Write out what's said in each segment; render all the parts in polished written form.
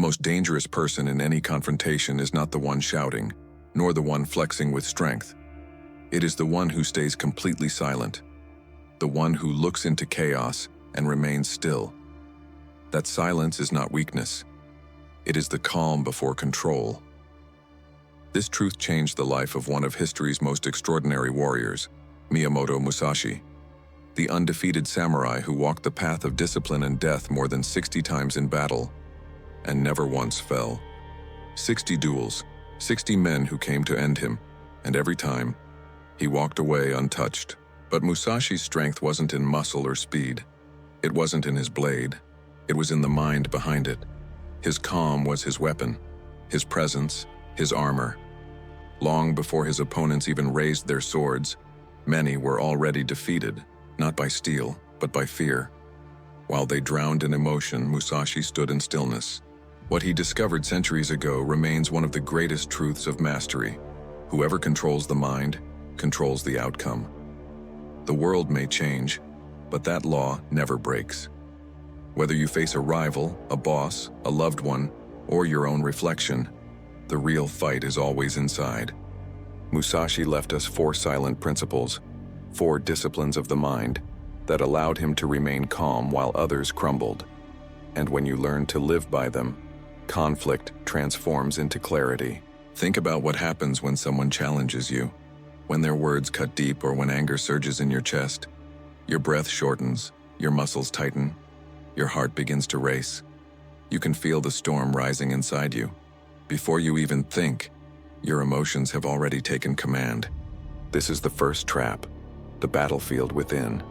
most dangerous person in any confrontation is not the one shouting, nor the one flexing with strength. It is the one who stays completely silent, the one who looks into chaos and remains still. That silence is not weakness. It is the calm before control. This truth changed the life of one of history's most extraordinary warriors, Miyamoto Musashi, the undefeated samurai who walked the path of discipline and death more than 60 times in battle and never once fell. 60 duels, 60 men who came to end him, and every time, he walked away untouched. But Musashi's strength wasn't in muscle or speed. It wasn't in his blade. It was in the mind behind it. His calm was his weapon, his presence, his armor. Long before his opponents even raised their swords, many were already defeated, not by steel, but by fear. While they drowned in emotion, Musashi stood in stillness. What he discovered centuries ago remains one of the greatest truths of mastery. Whoever controls the mind, controls the outcome. The world may change, but that law never breaks. Whether you face a rival, a boss, a loved one, or your own reflection, the real fight is always inside. Musashi left us 4 silent principles, 4 disciplines of the mind, that allowed him to remain calm while others crumbled. And when you learn to live by them, conflict transforms into clarity. Think about what happens when someone challenges you, when their words cut deep or when anger surges in your chest. Your breath shortens, your muscles tighten, your heart begins to race. You can feel the storm rising inside you. Before you even think, your emotions have already taken command. This is the first trap, the battlefield within.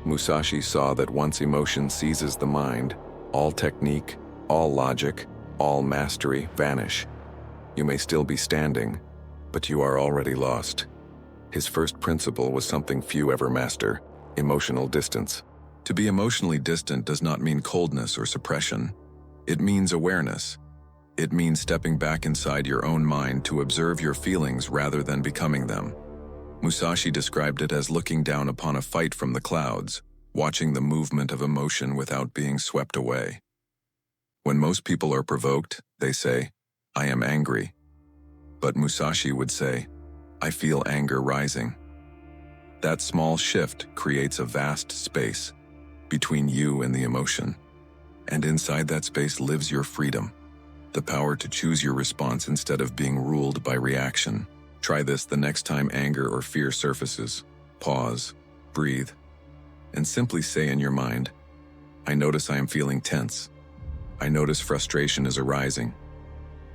Musashi saw that once emotion seizes the mind, all technique, all logic, all mastery vanish. You may still be standing, but you are already lost. His first principle was something few ever master: emotional distance. To be emotionally distant does not mean coldness or suppression. It means awareness. It means stepping back inside your own mind to observe your feelings rather than becoming them. Musashi described it as looking down upon a fight from the clouds, watching the movement of emotion without being swept away. When most people are provoked, they say, "I am angry." But Musashi would say, "I feel anger rising." That small shift creates a vast space between you and the emotion. And inside that space lives your freedom, the power to choose your response instead of being ruled by reaction. Try this the next time anger or fear surfaces. Pause, breathe, and simply say in your mind, "I notice I am feeling tense. I notice frustration is arising."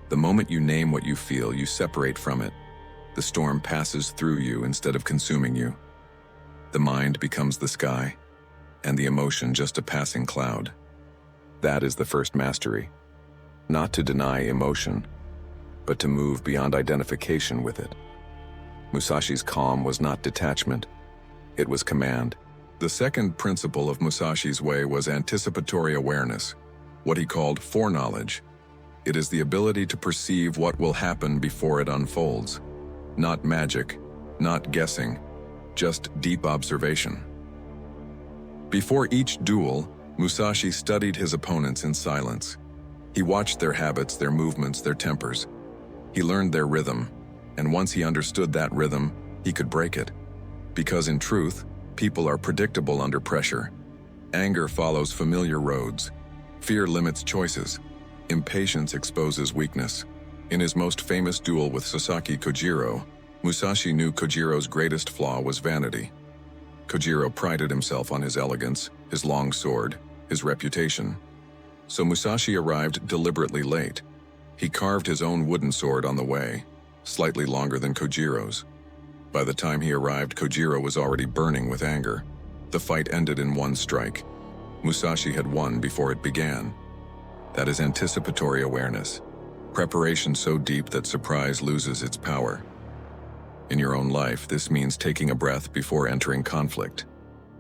The moment you name what you feel, you separate from it. The storm passes through you instead of consuming you. The mind becomes the sky, and the emotion just a passing cloud. That is the first mastery. Not to deny emotion, but to move beyond identification with it. Musashi's calm was not detachment, it was command. The second principle of Musashi's way was anticipatory awareness, what he called foreknowledge. It is the ability to perceive what will happen before it unfolds. Not magic, not guessing, just deep observation. Before each duel, Musashi studied his opponents in silence. He watched their habits, their movements, their tempers. He learned their rhythm, and once he understood that rhythm, he could break it. Because in truth, people are predictable under pressure. Anger follows familiar roads. Fear limits choices. Impatience exposes weakness. In his most famous duel with Sasaki Kojiro, Musashi knew Kojiro's greatest flaw was vanity. Kojiro prided himself on his elegance, his long sword, his reputation. So Musashi arrived deliberately late. He carved his own wooden sword on the way, slightly longer than Kojiro's. By the time he arrived, Kojiro was already burning with anger. The fight ended in one strike. Musashi had won before it began. That is anticipatory awareness. Preparation so deep that surprise loses its power. In your own life, this means taking a breath before entering conflict.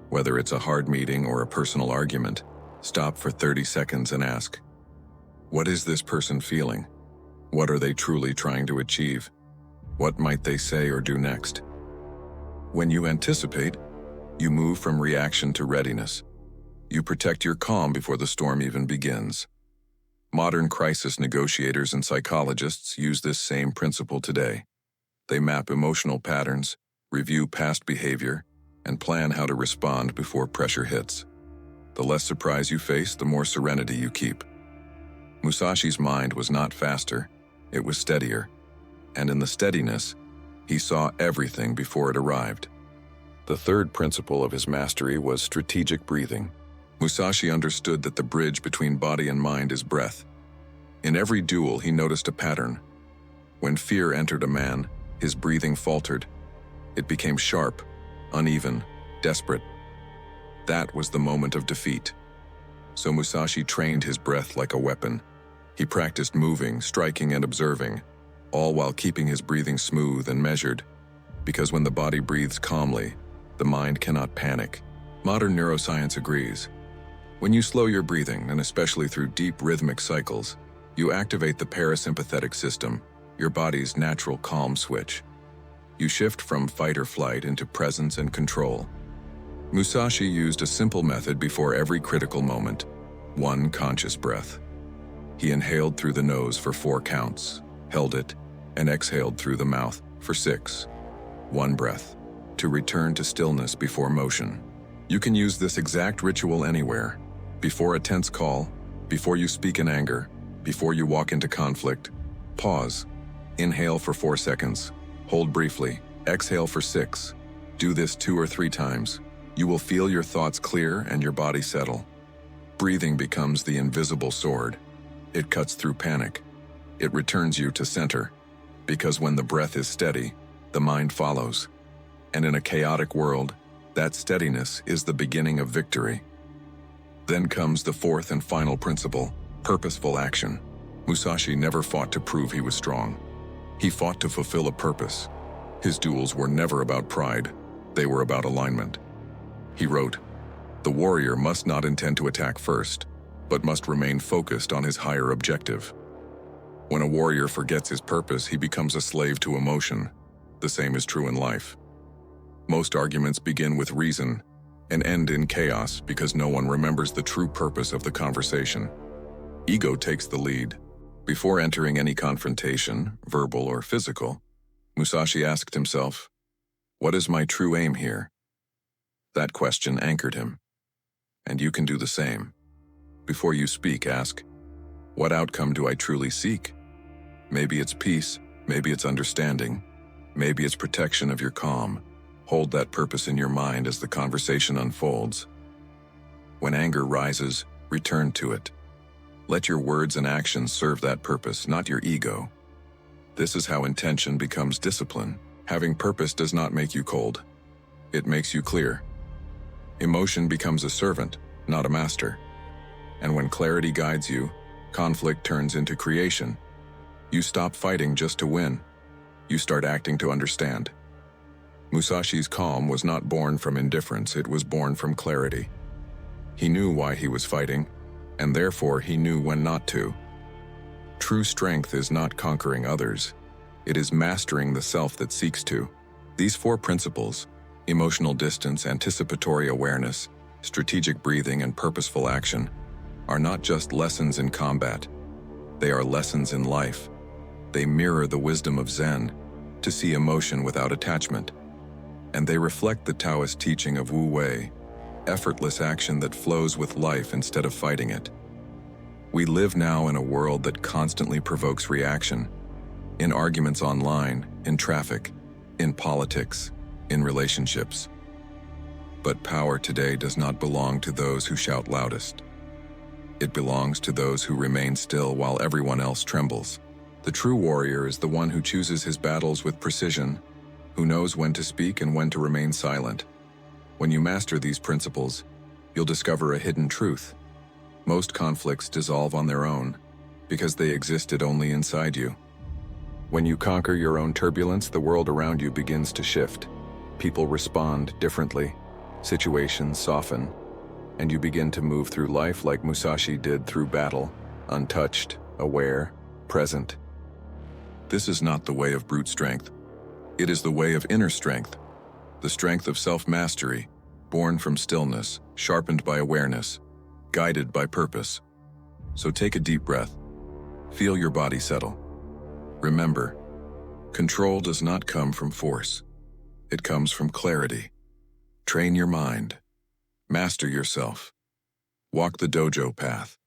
Whether it's a hard meeting or a personal argument, stop for 30 seconds and ask, what is this person feeling? What are they truly trying to achieve? What might they say or do next? When you anticipate, you move from reaction to readiness. You protect your calm before the storm even begins. Modern crisis negotiators and psychologists use this same principle today. They map emotional patterns, review past behavior, and plan how to respond before pressure hits. The less surprise you face, the more serenity you keep. Musashi's mind was not faster, it was steadier. And in the steadiness, he saw everything before it arrived. The third principle of his mastery was strategic breathing. Musashi understood that the bridge between body and mind is breath. In every duel, he noticed a pattern. When fear entered a man, his breathing faltered. It became sharp, uneven, desperate. That was the moment of defeat. So Musashi trained his breath like a weapon. He practiced moving, striking, and observing, all while keeping his breathing smooth and measured. Because when the body breathes calmly, the mind cannot panic. Modern neuroscience agrees. When you slow your breathing, and especially through deep rhythmic cycles, you activate the parasympathetic system, your body's natural calm switch. You shift from fight or flight into presence and control. Musashi used a simple method before every critical moment: one conscious breath. He inhaled through the nose for 4 counts, held it, and exhaled through the mouth for 6. One breath, to return to stillness before motion. You can use this exact ritual anywhere. Before a tense call, before you speak in anger, before you walk into conflict. Pause. Inhale for 4 seconds. Hold briefly. Exhale for 6. Do this 2 or 3 times. You will feel your thoughts clear and your body settle. Breathing becomes the invisible sword. It cuts through panic. It returns you to center. Because when the breath is steady, the mind follows. And in a chaotic world, that steadiness is the beginning of victory. Then comes the fourth and final principle: purposeful action. Musashi never fought to prove he was strong. He fought to fulfill a purpose. His duels were never about pride. They were about alignment. He wrote, "The warrior must not intend to attack first, but must remain focused on his higher objective." When a warrior forgets his purpose, he becomes a slave to emotion. The same is true in life. Most arguments begin with reason and end in chaos because no one remembers the true purpose of the conversation. Ego takes the lead. Before entering any confrontation, verbal or physical, Musashi asked himself, "What is my true aim here?" That question anchored him. And you can do the same. Before you speak, ask, "What outcome do I truly seek?" Maybe it's peace, maybe it's understanding, maybe it's protection of your calm. Hold that purpose in your mind as the conversation unfolds. When anger rises, return to it. Let your words and actions serve that purpose, not your ego. This is how intention becomes discipline. Having purpose does not make you cold. It makes you clear. Emotion becomes a servant, not a master. And when clarity guides you, conflict turns into creation. You stop fighting just to win. You start acting to understand. Musashi's calm was not born from indifference, it was born from clarity. He knew why he was fighting, and therefore he knew when not to. True strength is not conquering others. It is mastering the self that seeks to. These 4 principles, emotional distance, anticipatory awareness, strategic breathing, and purposeful action, are not just lessons in combat. They are lessons in life. They mirror the wisdom of Zen, to see emotion without attachment. And they reflect the Taoist teaching of Wu Wei, effortless action that flows with life instead of fighting it. We live now in a world that constantly provokes reaction, in arguments online, in traffic, in politics, in relationships. But power today does not belong to those who shout loudest. It belongs to those who remain still while everyone else trembles. The true warrior is the one who chooses his battles with precision, who knows when to speak and when to remain silent. When you master these principles, you'll discover a hidden truth. Most conflicts dissolve on their own, because they existed only inside you. When you conquer your own turbulence, the world around you begins to shift. People respond differently, situations soften, and you begin to move through life like Musashi did through battle, untouched, aware, present. This is not the way of brute strength. It is the way of inner strength, the strength of self-mastery, born from stillness, sharpened by awareness, guided by purpose. So take a deep breath, Feel your body settle. Remember, control does not come from force. It comes from clarity. Train your mind. Master yourself. Walk the dojo path.